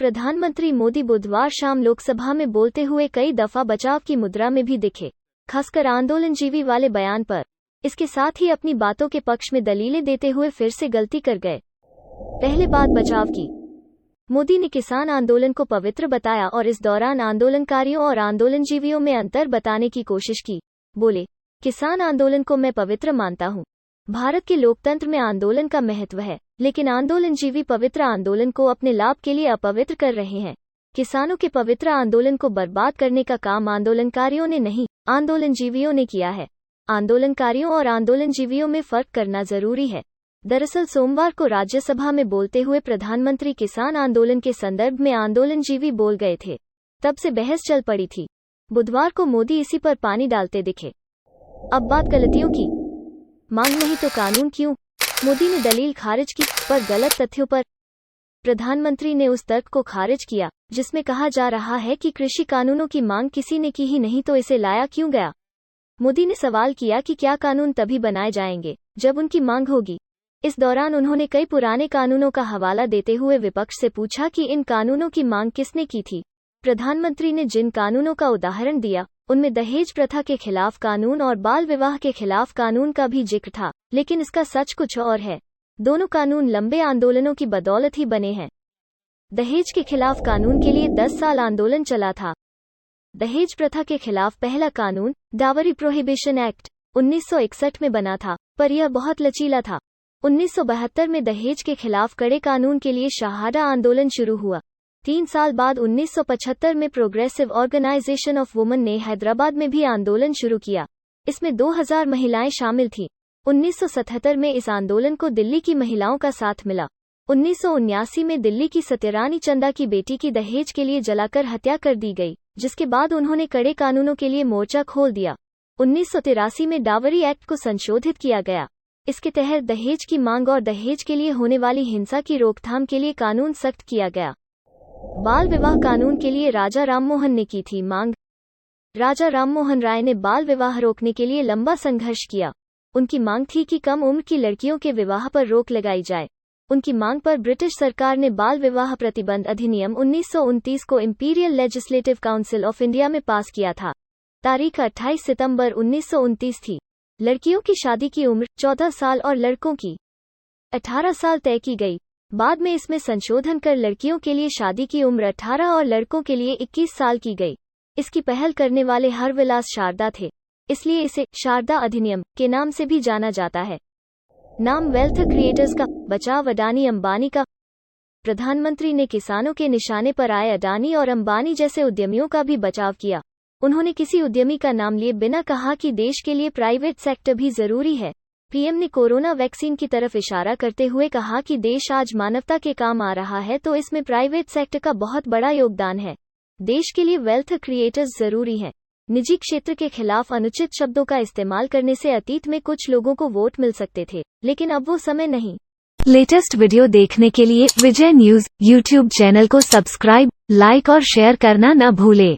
प्रधानमंत्री मोदी बुधवार शाम लोकसभा में बोलते हुए कई दफा बचाव की मुद्रा में भी दिखे, खासकर आंदोलनजीवी वाले बयान पर। इसके साथ ही अपनी बातों के पक्ष में दलीलें देते हुए फिर से गलती कर गए। पहले बात बचाव की। मोदी ने किसान आंदोलन को पवित्र बताया और इस दौरान आंदोलनकारियों और आंदोलनजीवियों में अंतर बताने की कोशिश की। बोले, किसान आंदोलन को मैं पवित्र मानता हूँ। भारत के लोकतंत्र में आंदोलन का महत्व है, लेकिन आंदोलनजीवी पवित्र आंदोलन को अपने लाभ के लिए अपवित्र कर रहे हैं। किसानों के पवित्र आंदोलन को बर्बाद करने का काम आंदोलनकारियों ने नहीं, आंदोलनजीवियों ने किया है। आंदोलनकारियों और आंदोलनजीवियों में फर्क करना जरूरी है। दरअसल सोमवार को राज्यसभा में बोलते हुए प्रधानमंत्री किसान आंदोलन के संदर्भ में आंदोलनजीवी बोल गए थे। तब से बहस चल पड़ी थी। बुधवार को मोदी इसी पर पानी डालते दिखे। अब बात गलतियों की। मांग नहीं तो कानून क्यों? मोदी ने दलील खारिज की, पर गलत तथ्यों पर। प्रधानमंत्री ने उस तर्क को खारिज किया जिसमें कहा जा रहा है कि कृषि कानूनों की मांग किसी ने की ही नहीं तो इसे लाया क्यों गया। मोदी ने सवाल किया कि क्या कानून तभी बनाए जाएंगे जब उनकी मांग होगी। इस दौरान उन्होंने कई पुराने कानूनों का हवाला देते हुए विपक्ष से पूछा कि इन कानूनों की मांग किसने की थी। प्रधानमंत्री ने जिन कानूनों का उदाहरण दिया उनमें दहेज प्रथा के खिलाफ कानून और बाल विवाह के खिलाफ कानून का भी जिक्र था, लेकिन इसका सच कुछ और है। दोनों कानून लंबे आंदोलनों की बदौलत ही बने हैं। दहेज के खिलाफ कानून के लिए 10 साल आंदोलन चला था। दहेज प्रथा के खिलाफ पहला कानून डावरी प्रोहिबिशन एक्ट 1961 में बना था, पर यह बहुत लचीला था। 1972 में दहेज के खिलाफ कड़े कानून के लिए शहादा आंदोलन शुरू हुआ। 3 साल बाद 1975 में प्रोग्रेसिव ऑर्गेनाइजेशन ऑफ वुमेन ने हैदराबाद में भी आंदोलन शुरू किया। इसमें 2000 महिलाएं शामिल थीं। 1977 में इस आंदोलन को दिल्ली की महिलाओं का साथ मिला। 1979 में दिल्ली की सत्यरानी चंदा की बेटी की दहेज के लिए जलाकर हत्या कर दी गई, जिसके बाद उन्होंने कड़े कानूनों के लिए मोर्चा खोल दिया। 1983 में डावरी एक्ट को संशोधित किया गया। इसके तहत दहेज की मांग और दहेज के लिए होने वाली हिंसा की रोकथाम के लिए कानून सख्त किया गया। बाल विवाह कानून के लिए राजा राममोहन ने की थी मांग। राजा राममोहन राय ने बाल विवाह रोकने के लिए लंबा संघर्ष किया। उनकी मांग थी कि कम उम्र की लड़कियों के विवाह पर रोक लगाई जाए। उनकी मांग पर ब्रिटिश सरकार ने बाल विवाह प्रतिबंध अधिनियम 1929 को imperial legislative council of India में पास किया था। तारीख 28 सितंबर 1929 थी। लड़कियों की शादी की उम्र 14 साल और लड़कों की 18 साल तय की गई। बाद में इसमें संशोधन कर लड़कियों के लिए शादी की उम्र 18 और लड़कों के लिए 21 साल की गई। इसकी पहल करने वाले हरविलास शारदा थे, इसलिए इसे शारदा अधिनियम के नाम से भी जाना जाता है। नाम वेल्थ क्रिएटर्स का, बचाव अडानी अंबानी का। प्रधानमंत्री ने किसानों के निशाने पर आए अडानी और अंबानी जैसे उद्यमियों का भी बचाव किया। उन्होंने किसी उद्यमी का नाम लिए बिना कहा कि देश के लिए प्राइवेट सेक्टर भी जरूरी है। पीएम ने कोरोना वैक्सीन की तरफ इशारा करते हुए कहा कि देश आज मानवता के काम आ रहा है तो इसमें प्राइवेट सेक्टर का बहुत बड़ा योगदान है। देश के लिए वेल्थ क्रिएटर्स जरूरी हैं। निजी क्षेत्र के खिलाफ अनुचित शब्दों का इस्तेमाल करने से अतीत में कुछ लोगों को वोट मिल सकते थे, लेकिन अब वो समय नहीं। लेटेस्ट वीडियो देखने के लिए विजय न्यूज़ यूट्यूब चैनल को सब्सक्राइब, लाइक और शेयर करना न भूले।